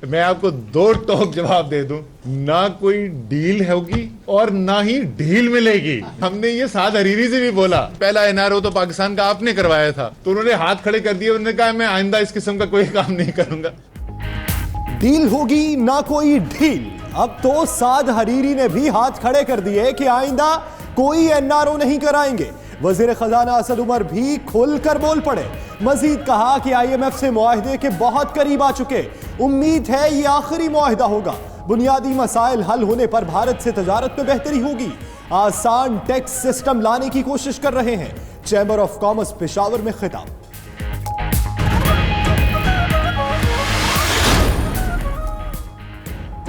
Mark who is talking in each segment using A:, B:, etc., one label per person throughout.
A: मैं आपको दो टोक जवाब दे दूं, ना कोई डील होगी और ना ही ढील मिलेगी। हमने ये साद हरीरी से भी बोला, पहला एनआरओ तो पाकिस्तान का आपने करवाया था, तो उन्होंने हाथ खड़े कर दिए, उन्होंने कहा मैं आइंदा इस किस्म का कोई काम नहीं करूंगा।
B: डील होगी ना कोई ढील। अब तो साद हरीरी ने भी हाथ खड़े कर दिए कि आइंदा कोई एनआरओ नहीं कराएंगे। वजीर खजाना असद उमर भी खुलकर बोल पड़े। मजीद कहा कि आईएमएफ से मुआहदे के बहुत करीब आ चुके, उम्मीद है ये आखिरी मुआहदा होगा। बुनियादी मसाइल हल होने पर भारत से तजारत में बेहतरी होगी। आसान टैक्स सिस्टम लाने की कोशिश कर रहे हैं। चैम्बर ऑफ कॉमर्स पेशावर में खिताब।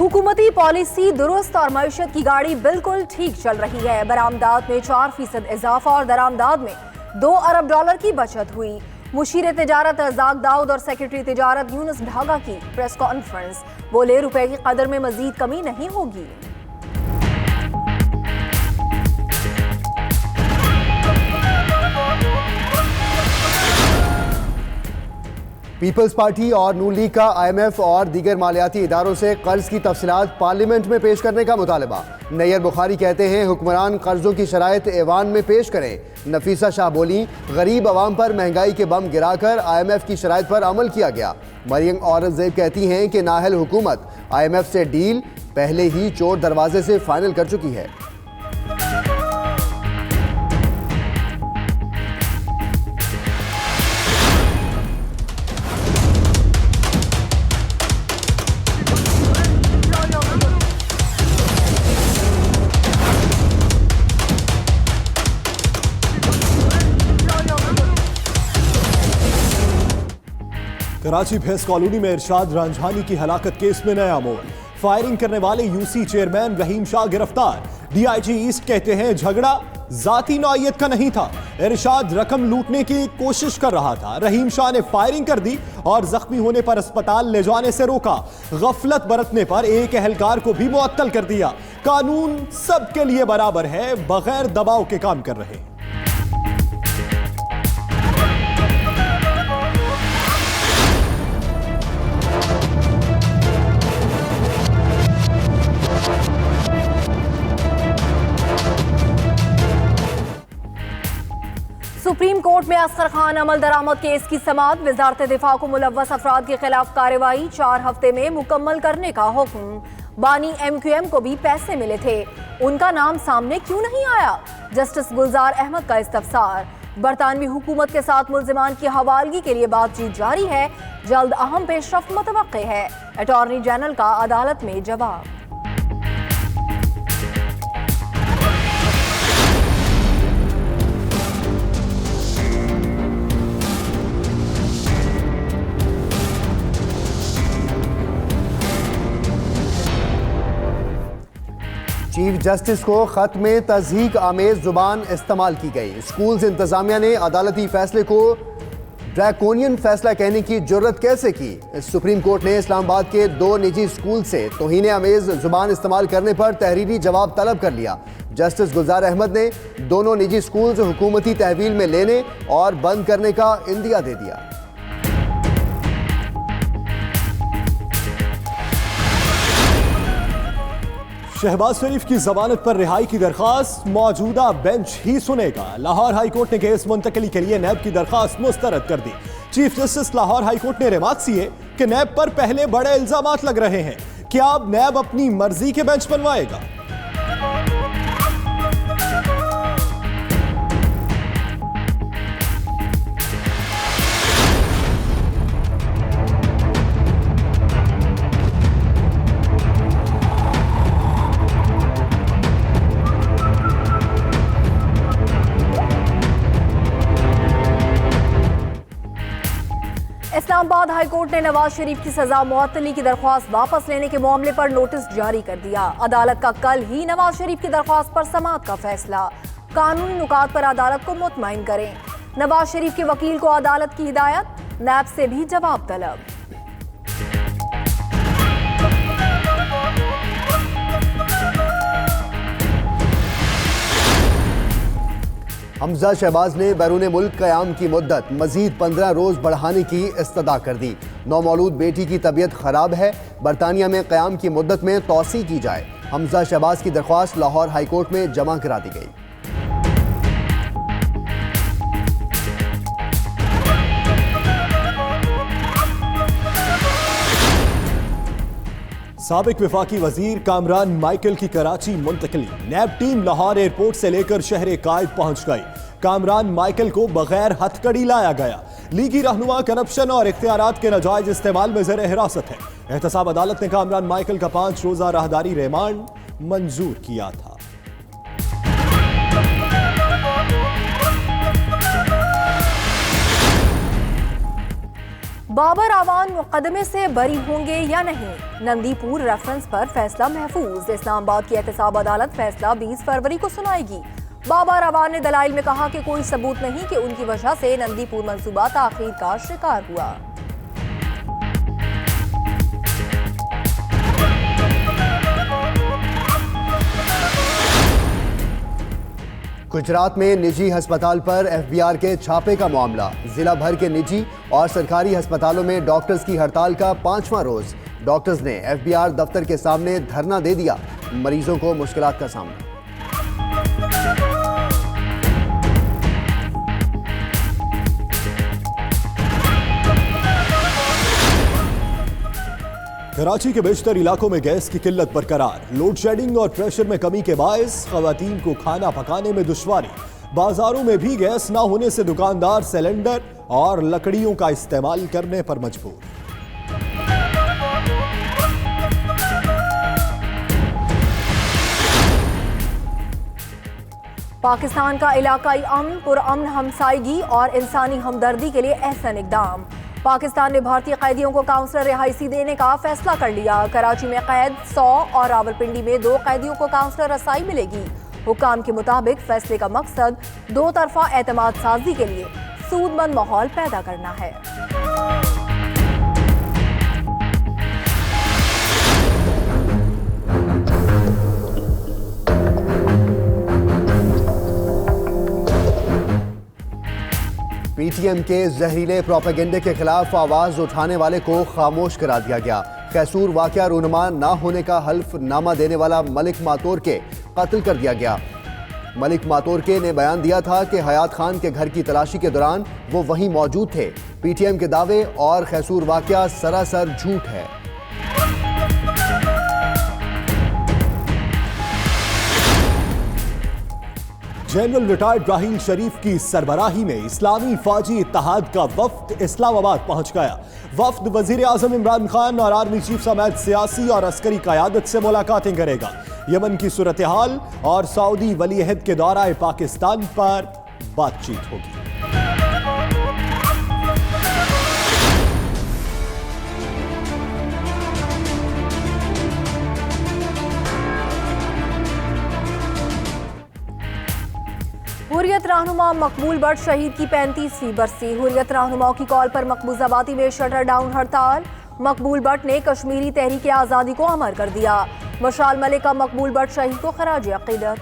C: हुकूमती पॉलिसी दुरुस्त और मईशत की गाड़ी बिल्कुल ठीक चल रही है। बरामदात में 4% इजाफा और दरामदाद में $2 अरब की बचत हुई। मुशीर तिजारत रज़ाक दाऊद और सेक्रेटरी तिजारत यूनुस ढागा की प्रेस कॉन्फ्रेंस, बोले रुपए की कदर में मजीद कमी नहीं होगी।
D: पीपल्स पार्टी और नून लीग का आईएमएफ और दीगर मालियाती इदारों से कर्ज की तफसीलात पार्लियामेंट में पेश करने का मुतालबा। नैयर बुखारी कहते हैं हुक्मरान कर्जों की शराइत ऐवान में पेश करें। नफीसा शाह बोली गरीब आवाम पर महंगाई के बम गिराकर आईएमएफ की शराइत पर अमल किया गया। मरियम औरंगजेब कहती हैं कि नाहल हुकूमत आईएमएफ से डील पहले ही चोर दरवाजे से फाइनल कर चुकी है।
B: कराची भैंस कॉलोनी में इरशाद रांझानी की हलाकत केस में नया मोड़। फायरिंग करने वाले यूसी चेयरमैन रहीम शाह गिरफ्तार। डीआईजी ईस्ट कहते हैं झगड़ा जाती नौइयत का नहीं था, इरशाद रकम लूटने की कोशिश कर रहा था। रहीम शाह ने फायरिंग कर दी और जख्मी होने पर अस्पताल ले जाने से रोका। गफलत बरतने पर एक एहलकार को भी मुअत्तल कर दिया। कानून सबके लिए बराबर है, बगैर दबाव के काम कर रहे हैं।
C: सुप्रीम कोर्ट में असगर खान अमल दरामद केस की समाअत। वजारत दिफा को मुलव्वस अफराद के खिलाफ कार्रवाई 4 हफ्ते में मुकम्मल करने का हुक्म। बानी MQM को भी पैसे मिले थे, उनका नाम सामने क्यों नहीं आया? जस्टिस गुलजार अहमद का इस्तफसार। बरतानवी हुकूमत के साथ मुल्जिमान की हवालगी के लिए बातचीत जारी है, जल्द अहम पेशरफ्त मुतवक्के है। अटॉर्नी जनरल का अदालत में जवाब।
D: चीफ जस्टिस को खत में तज़हीक आमेज जुबान इस्तेमाल की गई। स्कूल्स इंतजामिया ने अदालती फैसले को ड्रैकोनियन फैसला कहने की जुर्रत कैसे की? सुप्रीम कोर्ट ने इस्लामाबाद के 2 निजी स्कूल से तौहीन आमेज जुबान इस्तेमाल करने पर तहरीरी जवाब तलब कर लिया। जस्टिस गुलजार अहमद ने दोनों निजी स्कूल्स हुकूमती तहवील में लेने और बंद करने का इंदिया दे दिया।
B: शहबाज शरीफ की जमानत पर रिहाई की दरखास्त मौजूदा बेंच ही सुनेगा। लाहौर हाई कोर्ट ने केस मुंतकली के लिए नैब की दरखास्त मुस्तरद कर दी। Chief justice Lahore high court ने रिमार्क्स किए कि नैब पर पहले बड़े इल्जामात लग रहे हैं, क्या अब नैब अपनी मर्जी के बेंच बनवाएगा?
C: इस्लामाबाद हाई कोर्ट ने नवाज शरीफ की सजा मुअत्तली की दरख्वास्त वापस लेने के मामले पर नोटिस जारी कर दिया। अदालत का कल ही नवाज शरीफ की दरख्वास्त पर समाअत का फैसला। कानूनी नुकात पर अदालत को मुतमईन करें। नवाज शरीफ के वकील को अदालत की हिदायत, नैब से भी जवाब तलब।
D: हमजा शहबाज ने बैरून मुल्क क़याम की मुद्दत मजीद 15 रोज़ बढ़ाने की इस्तदा कर दी। नौमौलूद बेटी की तबीयत खराब है, बरतानिया में क़याम की मुद्दत में तौसी की जाए। हमजा शहबाज की दरख्वास्त लाहौर हाईकोर्ट में जमा करा दी गई।
B: साबिक वफाकी वजीर कामरान माइकल की कराची मुंतकली। नैब टीम लाहौर एयरपोर्ट से लेकर शहर कायद पहुंच गई। कामरान माइकल को बगैर हथकड़ी लाया गया। लीगी रहनुमा करप्शन और इख्तियारात के नाजायज इस्तेमाल में ज़ेर हिरासत है। एहतसाब अदालत ने कामरान माइकल का 5 रोज़ा राहदारी रिमांड मंजूर किया था।
C: बाबर आवान मुकदमे से बरी होंगे या नहीं, नंदीपुर रेफरेंस पर फैसला महफूज। इस्लामाबाद की एहतसाब अदालत फैसला 20 फरवरी को सुनाएगी। बाबर आवान ने दलाइल में कहा कि कोई सबूत नहीं कि उनकी वजह से नंदीपुर मंसूबा ताखीर का शिकार हुआ।
D: गुजरात में निजी अस्पताल पर एफबीआर के छापे का मामला। जिला भर के निजी और सरकारी अस्पतालों में डॉक्टर्स की हड़ताल का 5वां रोज। डॉक्टर्स ने एफबीआर दफ्तर के सामने धरना दे दिया। मरीजों को मुश्किलात का सामना।
B: कराची के बेशतर इलाकों में गैस की किल्लत बरकरार। लोड शेडिंग और प्रेशर में कमी के बायस खवातीन को खाना पकाने में दुश्वारी। बाजारों में भी गैस ना होने से दुकानदार सिलेंडर और लकड़ियों का इस्तेमाल करने पर मजबूर।
C: पाकिस्तान का इलाकाई अमन, पुरअमन हमसायगी और इंसानी हमदर्दी के लिए अहसन इकदाम। पाकिस्तान ने भारतीय कैदियों को काउंसलर रिहायशी देने का फैसला कर लिया। कराची में कैद 100 और रावलपिंडी में 2 कैदियों को काउंसलर रसाई मिलेगी। हुकाम के मुताबिक फैसले का मकसद 2 तरफा एतमाद साजी के लिए सूदमंद माहौल पैदा करना है।
D: पीटीएम के जहरीले प्रोपेगेंडे के खिलाफ आवाज उठाने वाले को खामोश करा दिया गया। कैसूर वाकया रूनुमा ना होने का हल्फनामा देने वाला मलिक मातोर के कत्ल कर दिया गया। मलिक मातोर के ने बयान दिया था कि हयात खान के घर की तलाशी के दौरान वो वहीं मौजूद थे। पीटीएम के दावे और कैसूर वाकया सरासर झूठ है।
B: जनरल रिटायर्ड राहील शरीफ की सरबराही में इस्लामी फौजी इत्तेहाद का वफ्द इस्लामाबाद पहुंच गया। वफ्द वजीर आजम इमरान खान और आर्मी चीफ समेत सियासी और अस्करी क़यादत से मुलाकातें करेगा। यमन की सूरत हाल और सऊदी वली अहद के दौराए पाकिस्तान पर बातचीत होगी।
C: हुर्रियत रहनुमा मकबूल बट शहीद की 35वीं बरसी। हुर्रियत रहनुमाओं की कॉल पर मकबूजाबादी में शटर डाउन हड़ताल। मकबूल बट ने कश्मीरी तहरीक आज़ादी को अमर कर दिया। मशाल मलिका मकबूल बट शहीद को खराज अक़ीदत।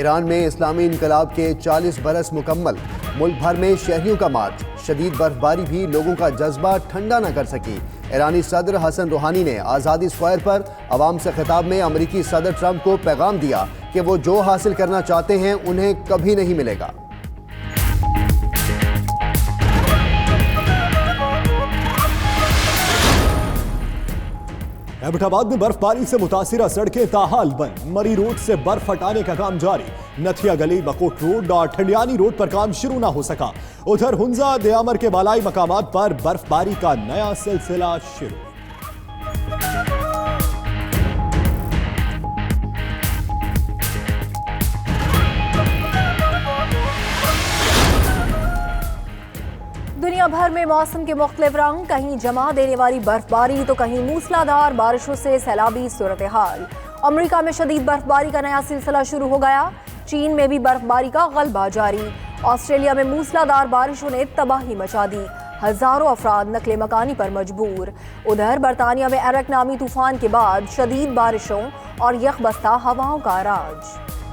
D: ईरान में इस्लामी इनकलाब के 40 बरस मुकम्मल। मुल्क भर में शहरियों का मार्च। शदीद बर्फबारी भी लोगों का जज्बा ठंडा न कर सकी। ईरानी सदर हसन रूहानी ने आज़ादी स्क्वायर पर अवाम से खिताब में अमरीकी सदर ट्रंप को पैगाम दिया कि वो जो हासिल करना चाहते हैं उन्हें कभी नहीं मिलेगा।
B: एबटाबाद में बर्फबारी से मुतासिरा सड़कें ताहाल बंद। मरी रोड से बर्फ हटाने का काम जारी। नथिया गली, बकोट रोड और ठंडियानी रोड पर काम शुरू ना हो सका। उधर हुंजा दयामर के बालाई मकामात पर बर्फबारी का नया सिलसिला शुरू।
C: दुनिया भर में मौसम के मुख्तलिफ रंग, कहीं जमा देने वाली बर्फबारी तो कहीं मूसलाधार बारिशों से सैलाबी सूरत हाल। अमेरिका में शदीद बर्फबारी का नया सिलसिला शुरू हो गया। चीन में भी बर्फबारी का गलबा जारी। ऑस्ट्रेलिया में मूसलाधार बारिशों ने तबाही मचा दी। हजारों अफराद नकले मकानी पर मजबूर। उधर बरतानिया में एरक नामी तूफान के बाद शदीद बारिशों और यखबस्ता हवाओं का राज।